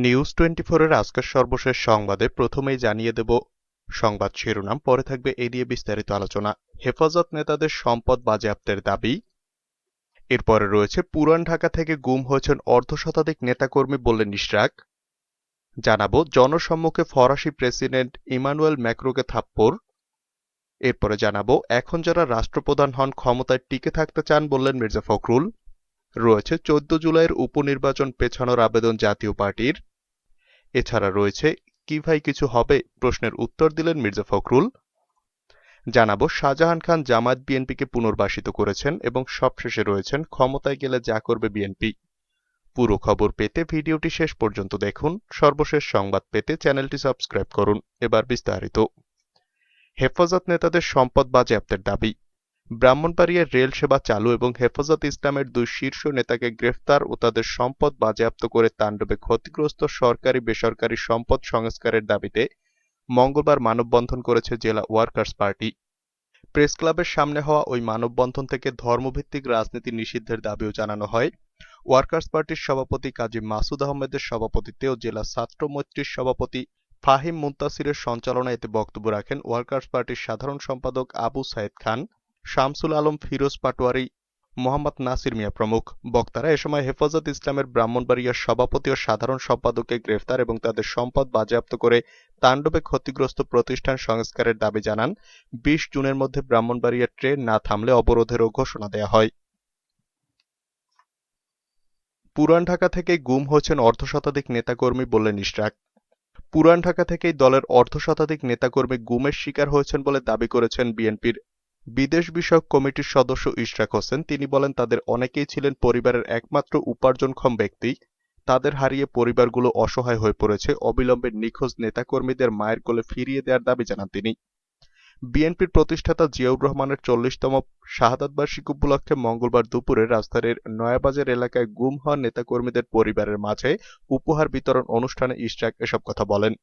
News 24-এর আজকের সর্বশেষ সংবাদে প্রথমেই জানিয়ে দেব সংবাদ শিরোনাম, পরে থাকবে এ নিয়ে বিস্তারিত আলোচনা। হেফাজত নেতাদের সম্পদ বাজেয়াপ্তের দাবি। এরপরে রয়েছে পুরান ঢাকা থেকে গুম হয়েছেন অর্ধশতাধিক নেতাকর্মী বললেন ইশরাক। জানাবো জনসম্মুখে ফরাসি প্রেসিডেন্ট ইমানুয়েল ম্যাক্রোকে থাপ্পড়। এরপরে জানাবো এখন যারা রাষ্ট্রপ্রধান হন ক্ষমতায় টিকে থাকতে চান বললেন মির্জা ফখরুল। রয়েছে 14 জুলাইয়ের উপনির্বাচন পেছানোর আবেদন জাতীয় পার্টির। এছাড়া রয়েছে কি ভাই কিছু হবে প্রশ্নের উত্তর দিলেন মির্জা ফখরুল। জানাবো শাহজাহান খান জামায়াত বিএনপিকে পুনর্বাসিত করেছেন এবং সবশেষে রয়েছেন ক্ষমতায় গেলে যা করবে বিএনপি। পুরো খবর পেতে ভিডিওটি শেষ পর্যন্ত দেখুন। সর্বশেষ সংবাদ পেতে চ্যানেলটি সাবস্ক্রাইব করুন। এবার বিস্তারিত। হেফাজত নেতাদের সম্পদ বাজেয়াপ্তের দাবি। ব্রাহ্মণবাড়িয়ায় রেল সেবা চালু এবং হেফাজত ইসলামের 2 শীর্ষ নেতাকে গ্রেফতার ও তাদের সম্পদ বাজেয়াপ্ত করে তাণ্ডবে ক্ষতিগ্রস্ত সরকারি বেসরকারি সম্পদ সংস্কারের দাবিতে মঙ্গলবার মানববন্ধন করেছে জেলা ওয়ার্কার্স পার্টি। প্রেস ক্লাবের সামনে হওয়া ওই মানববন্ধন থেকে ধর্মভিত্তিক রাজনীতি নিষিদ্ধের দাবিও জানানো হয়। ওয়ার্কার্স পার্টির সভাপতি কাজী মাসুদ আহমেদের সভাপতিত্বে ও জেলা ছাত্র মৈত্রীর সভাপতি ফাহিম মুনতাসিরের সঞ্চালনায় এতে বক্তব্য রাখেন ওয়ার্কার্স পার্টির সাধারণ সম্পাদক আবু সাইদ খান, শামসুল আলম, ফিরোজ পাটোয়ারি, মোহাম্মদ নাসির মিয়া প্রমুখ। বক্তারা এ সময় হেফাজত ইসলামের ব্রাহ্মণবাড়িয়ার সভাপতি ও সাধারণ সম্পাদককে গ্রেফতার এবং তাদের সম্পদ বাজেয়াপ্ত করে তাণ্ডবে ক্ষতিগ্রস্ত প্রতিষ্ঠান সংস্কারের দাবি জানান। 20 জুনের মধ্যে ব্রাহ্মণবাড়িয়ার ট্রেন না থামলে অবরোধেরও ঘোষণা দেয়া হয়। পুরান ঢাকা থেকে গুম হয়েছেন অর্ধশতাধিক নেতাকর্মী বললেন ইশরাক। পুরান ঢাকা থেকেই দলের অর্ধশতাধিক নেতাকর্মী গুমের শিকার হয়েছেন বলে দাবি করেছেন বিএনপির বিদেশ বিষয়ক কমিটির সদস্য ইশরাক হোসেন। তিনি বলেন তাদের অনেকেই ছিলেন পরিবারের একমাত্র উপার্জনক্ষম ব্যক্তি। তাদের হারিয়ে পরিবারগুলো অসহায় হয়ে পড়েছে। অবিলম্বে নিখোঁজ নেতাকর্মীদের মায়ের কোলে ফিরিয়ে দেওয়ার দাবি জানান তিনি। বিএনপির প্রতিষ্ঠাতা জিয়াউর রহমানের 40তম শাহাদাত বার্ষিকী উপলক্ষে মঙ্গলবার দুপুরে রাজধানীর নয়াবাজার এলাকায় গুম হওয়া নেতাকর্মীদের পরিবারের মাঝে উপহার বিতরণ অনুষ্ঠানে ইশরাক এসব কথা বলেন।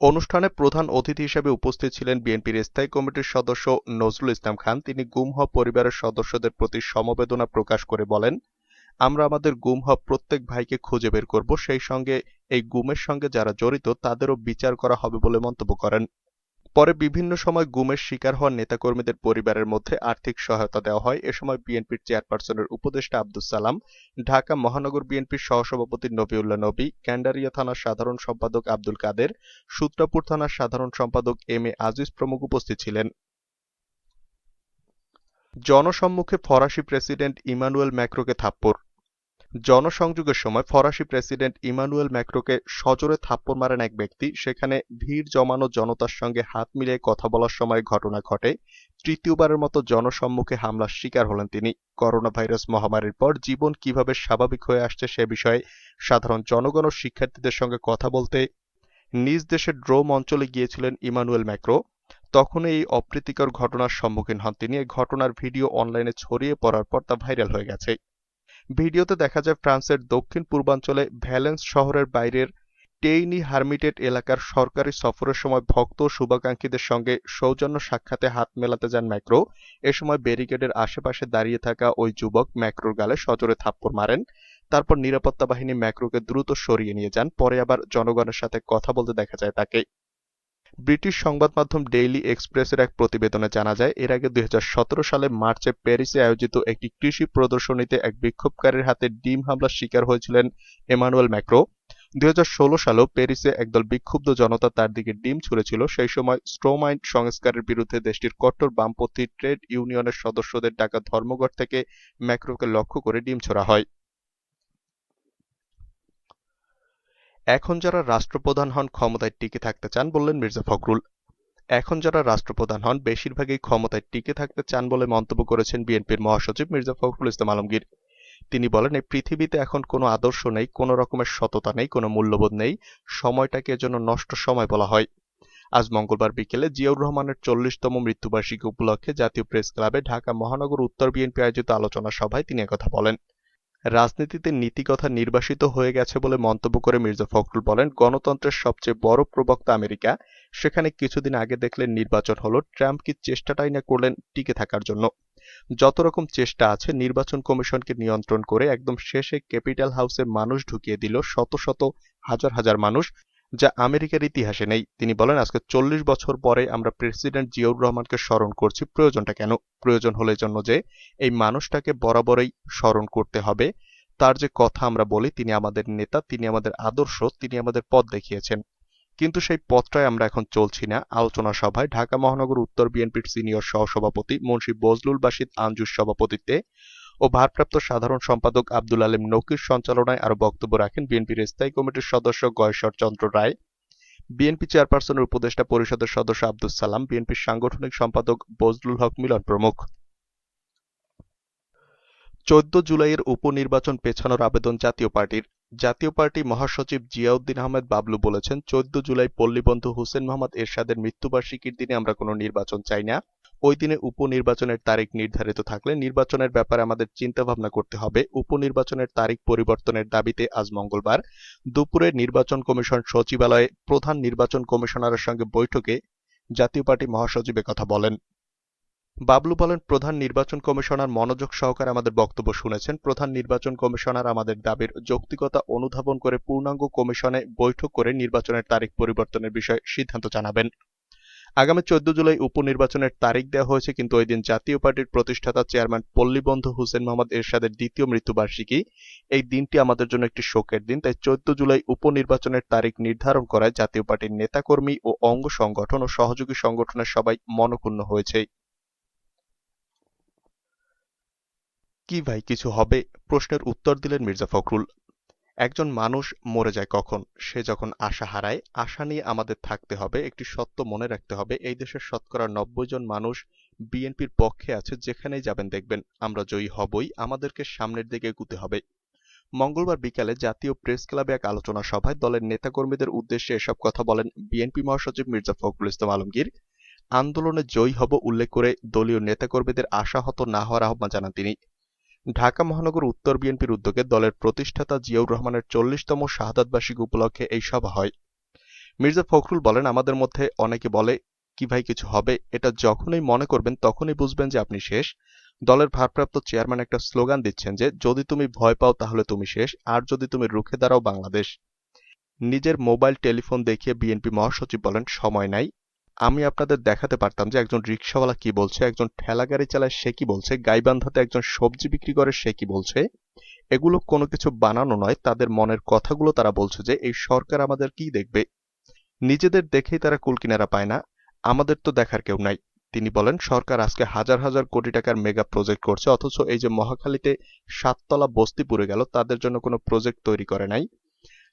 অনুষ্ঠানে প্রধান অতিথি হিসেবে উপস্থিত ছিলেন বিএনপির স্থায়ী কমিটির সদস্য নজরুল ইসলাম খান। তিনি গুম হওয়া পরিবারের সদস্যদের প্রতি সমবেদনা প্রকাশ করে বলেন, আমরা আমাদের গুম হওয়া প্রত্যেক ভাইকে খুঁজে বের করব, সেই সঙ্গে এই গুমের সঙ্গে যারা জড়িত তাদেরও বিচার করা হবে বলে মন্তব্য করেন। পরে বিভিন্ন সময় গুমের শিকার হওয়া নেতাকর্মীদের পরিবারের মধ্যে আর্থিক সহায়তা দেওয়া হয়। এ সময় বিএনপির চেয়ারপারসনের উপদেষ্টা আব্দুস সালাম, ঢাকা মহানগর বিএনপির সহসভাপতি নবিউল্লাহ নবী, ক্যান্ডারিয়া থানার সাধারণ সম্পাদক আব্দুল কাদের, সূত্রাপুর থানার সাধারণ সম্পাদক এম এ আজিজ প্রমুখ উপস্থিত ছিলেন। জনসম্মুখে ফরাসি প্রেসিডেন্ট ইমানুয়েল ম্যাক্রোকে থাপ্পড়। জনসংযোগের সময় ফরাসি প্রেসিডেন্ট ইমানুয়েল ম্যাক্রোকে সজোরে থাপ্পড় মারেন এক ব্যক্তি। সেখানে ভিড় জমানো জনতার সঙ্গে হাত মিলিয়ে কথা বলার সময় ঘটনা ঘটে। তৃতীয়বারের মতো জনসম্মুখে হামলার শিকার হলেন তিনি। করোনা ভাইরাস মহামারীর পর জীবন কিভাবে স্বাভাবিক হয়ে আসছে সে বিষয়ে সাধারণ জনগণ ও শিক্ষার্থীদের সঙ্গে কথা বলতে নিজ দেশের ড্রোম অঞ্চলে গিয়েছিলেন ইমানুয়েল ম্যাক্রো। তখন এই অপ্রীতিকর ঘটনার সম্মুখীন হন তিনি। এই ঘটনার ভিডিও অনলাইনে ছড়িয়ে পড়ার পর তা ভাইরাল হয়ে গেছে। ভিডিওতে দেখা যায় ফ্রান্সের দক্ষিণ পূর্বাঞ্চলে ভ্যালেন্স শহরের বাইরের টেইনি হার্মিটেট এলাকার সরকারি সফরের সময় ভক্ত ও শুভাকাঙ্ক্ষীদের সঙ্গে সৌজন্য সাক্ষাতে হাত মেলাতে যান ম্যাক্রো। এ সময় ব্যারিকেডের আশেপাশে দাঁড়িয়ে থাকা ওই যুবক ম্যাক্রোর গালে সজোরে থাপ্পড় মারেন। তারপর নিরাপত্তা বাহিনী ম্যাক্রোকে দ্রুত সরিয়ে নিয়ে যান। পরে আবার জনগণের সাথে কথা বলতে দেখা যায় তাকে। ব্রিটিশ সংবাদ মাধ্যম ডেইলি এক্সপ্রেসের এক প্রতিবেদনে জানা যায়, এর আগে 2017 সালে মার্চে প্যারিসে আয়োজিত একটি কৃষি প্রদর্শনীতে এক বিক্ষোভকারীর হাতে ডিম হামলার শিকার হয়েছিলেন ইমানুয়েল ম্যাক্রো। 2016 সালেও প্যারিসে একদল বিক্ষুব্ধ জনতা তার দিকে ডিম ছুঁড়েছিল। সেই সময় স্ট্রম আইন সংস্কারের বিরুদ্ধে দেশটির কট্টর বামপন্থী ট্রেড ইউনিয়নের সদস্যদের ডাকা ধর্মঘট থেকে ম্যাক্রোকে লক্ষ্য করে ডিম ছোড়া হয়। এখন যারা রাষ্ট্রপ্রধান হন ক্ষমতায় টিকে থাকতে চান বললেন মির্জা ফখরুল। এখন যারা রাষ্ট্রপ্রধান হন বেশিরভাগই ক্ষমতায় টিকে থাকতে চান বলে মন্তব্য করেছেন বিএনপির মহাসচিব মির্জা ফখরুল ইসলাম আলমগীর। তিনি বলেন, এই পৃথিবীতে এখন কোনো আদর্শ নেই, কোনো রকমের সততা নেই, কোনো মূল্যবোধ নেই। সময়টাকে এজন্য নষ্ট সময় বলা হয়। আজ মঙ্গলবার বিকেলে জিয়াউর রহমানের 40তম মৃত্যুবার্ষিকী উপলক্ষে জাতীয় প্রেস ক্লাবে ঢাকা মহানগর উত্তর বিএনপি আয়োজিত আলোচনা সভায় তিনি একথা বলেন। রাজনীতিতে নীতিকথা নির্বাসিত হয়ে গেছে বলে মন্তব্য করে মির্জা ফখরুল বলেন, গণতন্ত্রের সবচেয়ে বড় প্রবক্তা আমেরিকা, সেখানে কিছুদিন আগে দেখলেন নির্বাচন হলো, ট্রাম্প কি চেষ্টাটাই না করলেন টিকে থাকার জন্য। যত রকম চেষ্টা আছে নির্বাচন কমিশনকে নিয়ন্ত্রণ করে একদম শেষে ক্যাপিটাল হাউসে মানুষ ঢুকিয়ে দিল, শত শত হাজার হাজার মানুষ, যা আমেরিকার ইতিহাসে নেই। তিনি বলেন, আজকে 40 বছর পরে আমরা প্রেসিডেন্ট জিয়াউর রহমানকে স্মরণ করছি। প্রয়োজনটা কেন? প্রয়োজন হলো এজন্য যে এই মানুষটাকে বরাবরই স্মরণ করতে হবে। তার যে কথা আমরা বলি, তিনি আমাদের নেতা, তিনি আমাদের আদর্শ, তিনি আমাদের পথ দেখিয়েছেন। কিন্তু সেই পথটায় আমরা এখন চলছি না। আলোচনা সভায় ঢাকা মহানগর উত্তর বিএনপির সিনিয়র সহসভাপতি মুন্সী বজলুল বাসিদ আঞ্জুর সভাপতিত্বে ও ভারপ্রাপ্ত সাধারণ সম্পাদক আব্দুল আলীম নকির সঞ্চালনায় আরো বক্তব্য রাখেন বিএনপির স্থায়ী কমিটির সদস্য গয়েশ্বর চন্দ্র রায়, বিএনপি চেয়ারপারসনের উপদেষ্টা পরিষদের সদস্য আব্দুস সালাম, বিএনপির সাংগঠনিক সম্পাদক বজলুল হক মিলন প্রমুখ। 14 জুলাইয়ের উপনির্বাচন পেছানোর আবেদন জাতীয় পার্টির। জাতীয় পার্টি মহাসচিব জিয়াউদ্দিন আহমেদ বাবলু বলেছেন, 14 জুলাই পল্লীবন্ধু হুসেন মোহাম্মদ এরশাদের মৃত্যুবার্ষিকীর দিনে আমরা কোনো নির্বাচন চাই না। ওই দিনে উপনির্বাচনের তারিখ নির্ধারিত থাকলে নির্বাচনের ব্যাপারে আমাদের চিন্তাভাবনা করতে হবে। উপনির্বাচনের তারিখ পরিবর্তনের দাবিতে আজ মঙ্গলবার দুপুরে নির্বাচন কমিশন সচিবালয়ে প্রধান নির্বাচন কমিশনারের সঙ্গে বৈঠকে জাতীয় পার্টি মহাসচিব একথা বলেন। বাবলু বলেন, প্রধান নির্বাচন কমিশনার মনোযোগ সহকারে আমাদের বক্তব্য শুনেছেন। প্রধান নির্বাচন কমিশনার আমাদের দাবির যৌক্তিকতা অনুধাবন করে পূর্ণাঙ্গ কমিশনে বৈঠক করে নির্বাচনের তারিখ পরিবর্তনের বিষয়ে সিদ্ধান্ত জানাবেন। আগামী 14 জুলাই উপনির্বাচনের তারিখ দেওয়া হয়েছে, কিন্তু ওই দিন জাতীয় পার্টির প্রতিষ্ঠাতা চেয়ারম্যান পল্লীবন্ধু হুসেন মোহাম্মদ এরশাদের দ্বিতীয় মৃত্যুবার্ষিকী। এই দিনটি আমাদের জন্য একটি শোকের দিন। তাই 14 জুলাই উপনির্বাচনের তারিখ নির্ধারণ করায় জাতীয় পার্টির নেতাকর্মী ও অঙ্গ সংগঠন ও সহযোগী সংগঠনের সবাই মনঃক্ষুণ্ণ হয়েছে। কি ভাই কিছু হবে? প্রশ্নের উত্তর দিলেন মির্জা ফখরুল। একজন মানুষ মরে যায় কখন? সে যখন আশা হারায়। আশা নিয়ে আমাদের থাকতে হবে। একটি সত্য মনে রাখতে হবে, এই দেশের শতকরা 90 জন মানুষ বিএনপির পক্ষে আছে। যেখানেই যাবেন দেখবেন আমরা জয়ী হবই। আমাদেরকে সামনের দিকে এগুতে হবে। মঙ্গলবার বিকালে জাতীয় প্রেস ক্লাবে এক আলোচনা সভায় দলের নেতাকর্মীদের উদ্দেশ্যে এসব কথা বলেন বিএনপি মহাসচিব মির্জা ফখরুল ইসলাম আলমগীর। আন্দোলনে জয়ী হব উল্লেখ করে দলীয় নেতাকর্মীদের আশাহত না হওয়ার আহ্বান জানান তিনি। ঢাকা মহানগর উত্তর বিএনপির উদ্যোগে দলের প্রতিষ্ঠাতা জিয়াউর রহমানের 40তম শাহাদাতবার্ষিকী উপলক্ষে এই সভা হয়। মির্জা ফখরুল বলেন, আমাদের মধ্যে অনেকে বলে, কি ভাই কিছু হবে? এটা যখনই মনে করবেন তখনই বুঝবেন যে আপনি শেষ। দলের ভারপ্রাপ্ত চেয়ারম্যান একটা স্লোগান দিচ্ছেন যে, যদি তুমি ভয় পাও তাহলে তুমি শেষ, আর যদি তুমি রুখে দাঁড়াও বাংলাদেশ। নিজের মোবাইল টেলিফোন দেখিয়ে বিএনপি মহাসচিব বলেন, সময় নাই। আমি আপনাদের দেখাতে পারতাম যে একজন রিকশাওয়ালা কি বলছে, একজন ঠেলাগাড়ি চালায় সে কি বলছে, গাইবান্ধাতে একজন সবজি বিক্রি করে সে কি বলছে। এগুলো কোনো কিছু বানানো নয়, তাদের মনের কথাগুলো তারা বলছে যে এই সরকার আমাদের কি দেখবে। নিজেদের দেখেই তারা কুলকিনারা পায় না, আমাদের তো দেখার কেউ নাই। তিনি বলেন, সরকার আজকে হাজার হাজার কোটি টাকার মেগা প্রজেক্ট করছে, অথচ এই যে মহাখালীতে 7 তলা বস্তি পুড়ে গেল, তাদের জন্য কোনো প্রজেক্ট তৈরি করে নাই।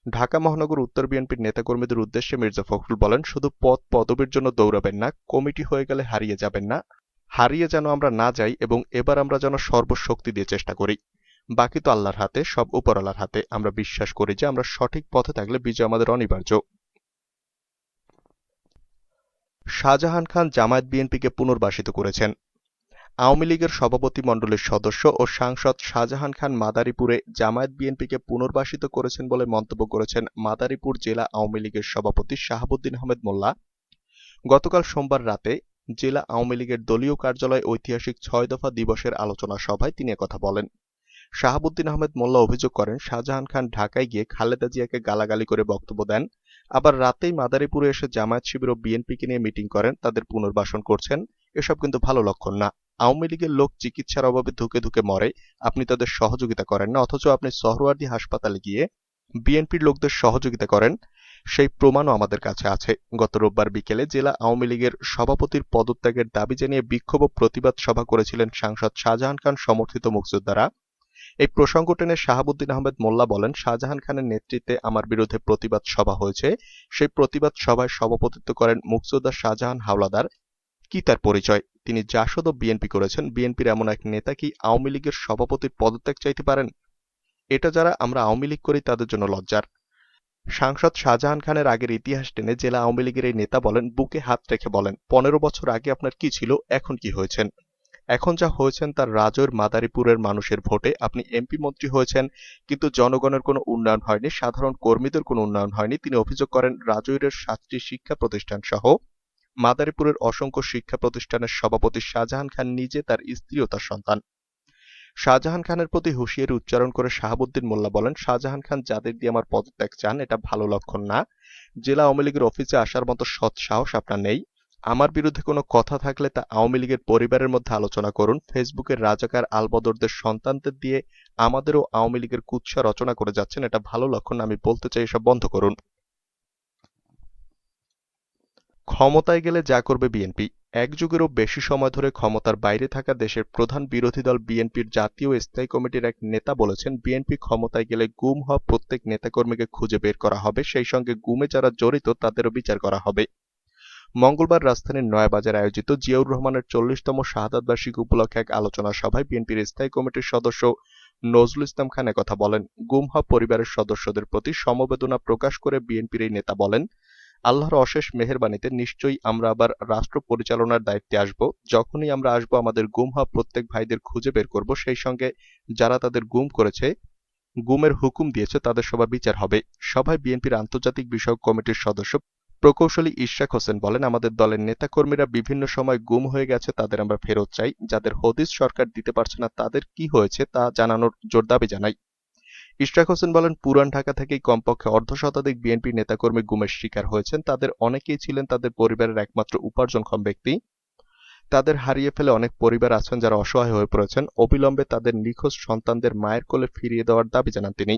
ঢাকা মহানগর উত্তর বিএনপির নেতাকর্মীদের উদ্দেশ্যে মির্জা ফখরুল বলেন, শুধু পদ পদবীর জন্য দৌড়াবেন না, কমিটি হয়ে গেলে হারিয়ে যাবেন না। হারিয়ে যেন আমরা না যাই, এবং এবার আমরা যেন সর্বশক্তি দিয়ে চেষ্টা করি। বাকি তো আল্লাহর হাতে, সব উপরওয়ালার হাতে। আমরা বিশ্বাস করি যে আমরা সঠিক পথে থাকলে বিজয় আমাদের অনিবার্য। শাহজাহান খান জামায়াত বিএনপিকে পুনর্বাসিত করেছেন। আওয়ামী লীগের সভাপতি মণ্ডলীর সদস্য ও সাংসদ শাহজাহান খান মাদারীপুরে জামায়াত বিএনপিকে পুনর্বাসিত করেছেন বলে মন্তব্য করেছেন মাদারীপুর জেলা আওয়ামী লীগের সভাপতি শাহাবুদ্দিন আহমেদ মোল্লা। গতকাল সোমবার রাতে জেলা আওয়ামী লীগের দলীয় কার্যালয়ে ঐতিহাসিক 6 দফা দিবসের আলোচনা সভায় তিনি একথা বলেন। শাহাবুদ্দিন আহমেদ মোল্লা অভিযোগ করেন, শাহজাহান খান ঢাকায় গিয়ে খালেদা জিয়াকে গালাগালি করে বক্তব্য দেন, আবার রাতেই মাদারীপুরে এসে জামায়াত শিবির ও বিএনপিকে নিয়ে মিটিং করেন, তাদের পুনর্বাসন করছেন। এসব কিন্তু ভালো লক্ষণ না। আওয়ামী লীগের লোক চিকিৎসার অভাবে ধুকে ধুকে মরে, আপনি তাদের সহযোগিতা করেন না, অথচ আপনি সোহরাওয়ার্দী হাসপাতালে গিয়ে বিএনপির লোকদের সহযোগিতা করেন, সেই প্রমাণও আমাদের কাছে আছে। গত রোববার বিকেলে জেলা আওয়ামী লীগের সভাপতির পদত্যাগের দাবি জানিয়ে বিক্ষোভ ও প্রতিবাদ সভা করেছিলেন সাংসদ শাহজাহান খান সমর্থিত মুক্তিযোদ্ধারা। এই প্রসঙ্গ টেনে শাহাবুদ্দিন আহমেদ মোল্লা বলেন, শাহজাহান খানের নেতৃত্বে আমার বিরুদ্ধে প্রতিবাদ সভা হয়েছে। সেই প্রতিবাদ সভায় সভাপতিত্ব করেন মুক্তিযোদ্ধা শাহজাহান হাওলাদার। কি তার পরিচয়? তিনি জাসদ ও বিএনপি করেছেন। বিএনপির এমন এক নেতা কি আওয়ামী লীগের সভাপতির পদত্যাগ চাইতে পারেন? এটা যারা আমরা আওয়ামী লীগ করি তাদের জন্য লজ্জার। সাংসদ শাহজাহান খানের আগের ইতিহাস টেনে জেলা আওয়ামী লীগের এই নেতা বলেন, বুকে হাত রেখে বলেন, 15 বছর আগে আপনার কি ছিল, এখন কি হয়েছেন। এখন যা হয়েছেন তার রাজৈর মাদারীপুরের মানুষের ভোটে। আপনি এমপি মন্ত্রী হয়েছেন, কিন্তু জনগণের কোনো উন্নয়ন হয়নি, সাধারণ কর্মীদের কোনো উন্নয়ন হয়নি। তিনি অভিযোগ করেন রাজৈরের 7টি শিক্ষা প্রতিষ্ঠান সহ মাদারীপুরের অসংখ্য শিক্ষা প্রতিষ্ঠানের সভাপতি শাহজাহান খান নিজে, তার স্ত্রী ও তার সন্তান। শাহজাহান খানের প্রতি হুঁশিয়ারি উচ্চারণ করে শাহাবুদ্দিন মোল্লা বলেন, শাহজাহান খান যাদের দিয়ে আমার পদত্যাগ চান এটা ভালো লক্ষণ না। জেলা আওয়ামী লীগের অফিসে আসার মতো সৎ সাহস আপনার নেই। আমার বিরুদ্ধে কোনো কথা থাকলে তা আওয়ামী লীগের পরিবারের মধ্যে আলোচনা করুন। ফেসবুকের রাজাকার আলবদরদের সন্তানদের দিয়ে আমাদেরও আওয়ামী লীগের কুৎসা রচনা করে যাচ্ছেন, এটা ভালো লক্ষণ না। আমি বলতে চাই এসব বন্ধ করুন। ক্ষমতায় গেলে যা করবে বিএনপি। এক যুগেরও বেশি সময় ধরে ক্ষমতার বাইরে থাকা দেশের প্রধান বিরোধী দল বিএনপির জাতীয় স্থায়ী কমিটির এক নেতা বলেছেন, বিএনপি ক্ষমতায় গেলে গুম হওয়া প্রত্যেক নেতাকর্মীকে খুঁজে বের করা হবে, সেই সঙ্গে গুমে যারা জড়িত তাদেরও বিচার করা হবে। মঙ্গলবার রাজধানীর নয়াবাজারে আয়োজিত জিয়াউর রহমানের 40তম শাহাদাত বার্ষিকী উপলক্ষে এক আলোচনা সভায় বিএনপির স্থায়ী কমিটির সদস্য নজরুল ইসলাম খান একথা বলেন। গুম হওয়া পরিবারের সদস্যদের প্রতি সমবেদনা প্রকাশ করে বিএনপির এই নেতা বলেন, আল্লাহর অশেষ মেহেরবানিতে নিশ্চয়ই আমরা আবার রাষ্ট্র পরিচালনার দায়িত্বে আসব। যখনই আমরা আসব আমাদের গুম হওয়া প্রত্যেক ভাইদের খুঁজে বের করব, সেই সঙ্গে যারা তাদের গুম করেছে, গুমের হুকুম দিয়েছে তাদের সবার বিচার হবে। সভায় বিএনপির আন্তর্জাতিক বিষয়ক কমিটির সদস্য প্রকৌশলী ইশরাক হোসেন বলেন, আমাদের দলের নেতাকর্মীরা বিভিন্ন সময় গুম হয়ে গেছে, তাদের আমরা ফেরত চাই। যাদের হদিস সরকার দিতে পারছে না তাদের কি হয়েছে তা জানানোর জোর দাবি জানাই। ইশরাক হোসেন বলেন, পুরান ঢাকা থেকেই কমপক্ষে অর্ধশতাধিক বিএনপি নেতাকর্মী গুমের শিকার হয়েছেন। তাদের অনেকেই ছিলেন তাদের পরিবারের একমাত্র উপার্জনক্ষম ব্যক্তি। তাদের হারিয়ে ফেলে অনেক পরিবার আছেন যারা অসহায় হয়ে পড়েছেন। অবিলম্বে তাদের নিখোঁজ সন্তানদের মায়ের কোলে ফিরিয়ে দেওয়ার দাবি জানান তিনি।